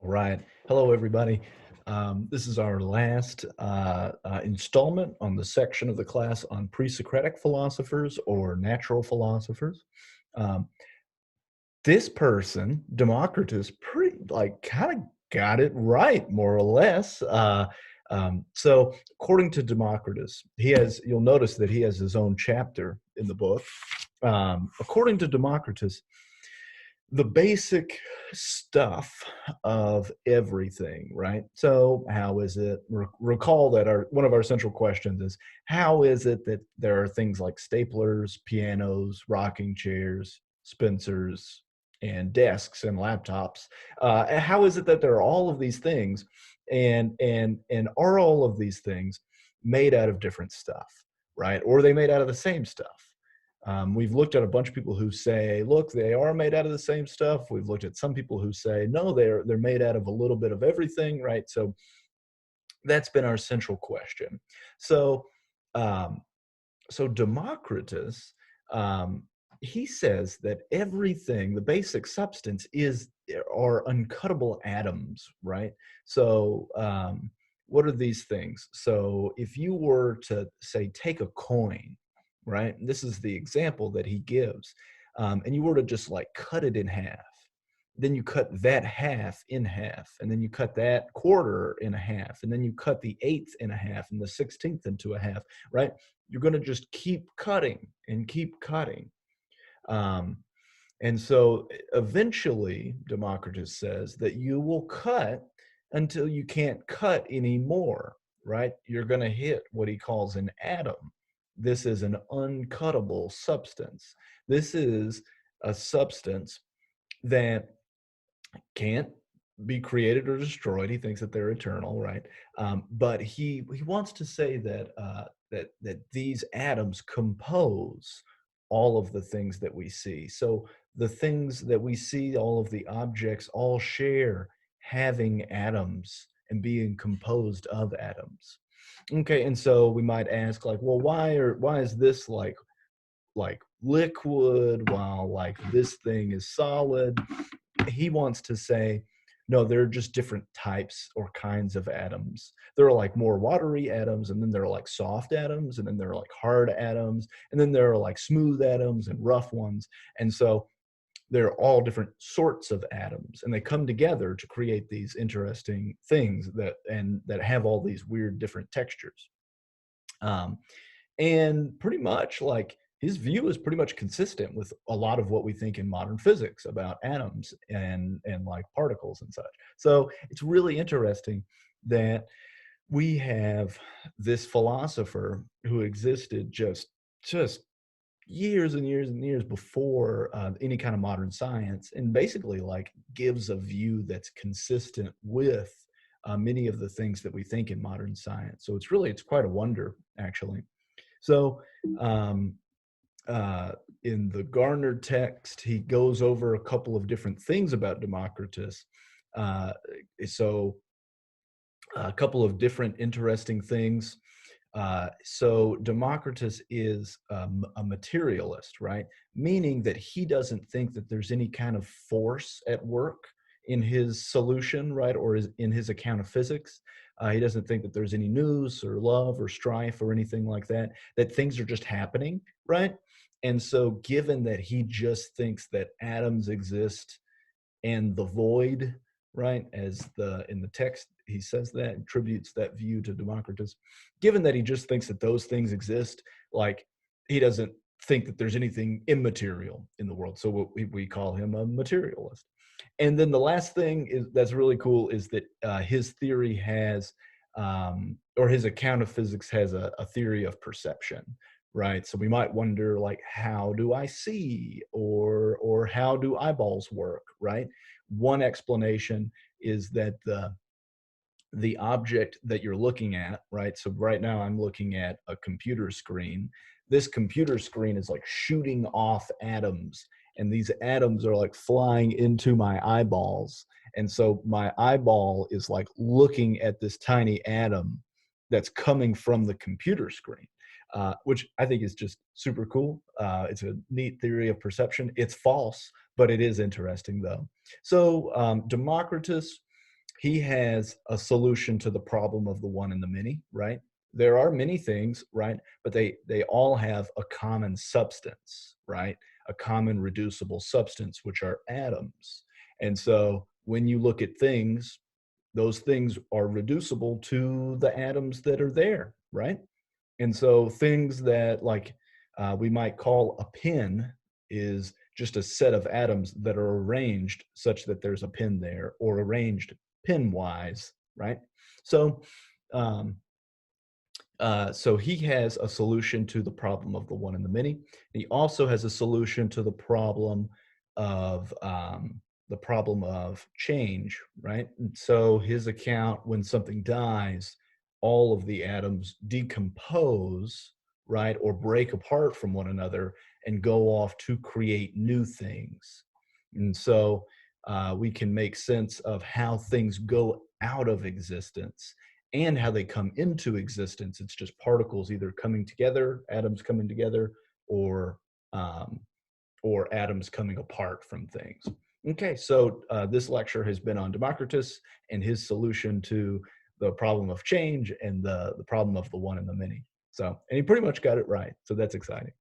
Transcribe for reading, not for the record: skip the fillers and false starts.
All right. Hello, everybody. This is our last installment on the section of the class on pre-Socratic philosophers or natural philosophers. Um, this person, Democritus, pretty kind of got it right, more or less. So, according to Democritus, you'll notice that he has his own chapter in the book. According to Democritus, the basic stuff of everything, right? So, how is it? Recall that one of our central questions is how is it that there are things like staplers, pianos, rocking chairs, Spencers, and desks and laptops? How is it that there are all of these things, and are all of these things made out of different stuff, right? Or are they made out of the same stuff? We've looked at a bunch of people who say, look, they are made out of the same stuff. We've looked at some people who say, no, they're made out of a little bit of everything, right? So that's been our central question. So, um, so Democritus, um, he says that everything, the basic substance, are uncuttable atoms, right? So, what are these things? So, if you were to say take a coin, right? This is the example that he gives, and you were to just like cut it in half, then you cut that half in half, and then you cut that quarter in a half, and then you cut the eighth in a half, and the 16th into a half, right? You're going to just keep cutting and keep cutting. Um, and so eventually, Democritus says that you will cut until you can't cut anymore, right? You're going to hit what he calls an atom. This is an uncuttable substance. This is a substance that can't be created or destroyed. He thinks that they're eternal, right? But he wants to say that that these atoms compose all of the things that we see. So the things that we see, all of the objects, all share having atoms and being composed of atoms. Okay, and so we might ask, like, well, why is this like liquid while like this thing is solid? He wants to say, no, there are just different types or kinds of atoms. There are like more watery atoms, and then there are like soft atoms, and then there are like hard atoms, and then there are like smooth atoms and rough ones. And so they're all different sorts of atoms, and they come together to create these interesting things that have all these weird different textures. Um, and pretty much like his view is pretty much consistent with a lot of what we think in modern physics about atoms and like particles and such. So it's really interesting that we have this philosopher who existed just years and years and years before any kind of modern science, and basically like gives a view that's consistent with many of the things that we think in modern science. So it's quite a wonder, actually. So, um, in the Garner text, he goes over a couple of different things about Democritus. Uh, so, a couple of different interesting things. So, Democritus is a materialist, right? Meaning that he doesn't think that there's any kind of force at work in his solution, right? Or in his account of physics. He doesn't think that there's any news or love or strife or anything like that, that things are just happening, right? And so, given that he just thinks that atoms exist and the void, right? As the in the text he says that, attributes that view to Democritus. Given that he just thinks that those things exist, like he doesn't think that there's anything immaterial in the world. So we call him a materialist. And then the last thing is that's really cool is that his theory has, or his account of physics has a theory of perception, right? So we might wonder, like, how do I see, or how do eyeballs work, right? One explanation is that the object that you're looking at, right? So right now I'm looking at a computer screen. This computer screen is like shooting off atoms, and these atoms are like flying into my eyeballs. And so my eyeball is like looking at this tiny atom that's coming from the computer screen, which I think is just super cool. It's a neat theory of perception. It's false, but it is interesting though. So Democritus he has a solution to the problem of the one and the many, right? There are many things, right? But they all have a common substance, right? A common reducible substance, which are atoms. And so when you look at things, those things are reducible to the atoms that are there, right? And so things that like we might call a pin is just a set of atoms that are arranged such that there's a pin there or arranged pin wise, right? So um, so he has a solution to the problem of the one and the many. He also has a solution to the problem of change, right? And so his account, when something dies, all of the atoms decompose, right, or break apart from one another and go off to create new things. And so we can make sense of how things go out of existence and how they come into existence. It's just particles either coming together, atoms coming together, or um, or atoms coming apart from things. Okay, so this lecture has been on Democritus and his solution to the problem of change and the problem of the one and the many. So, and he pretty much got it right. So that's exciting.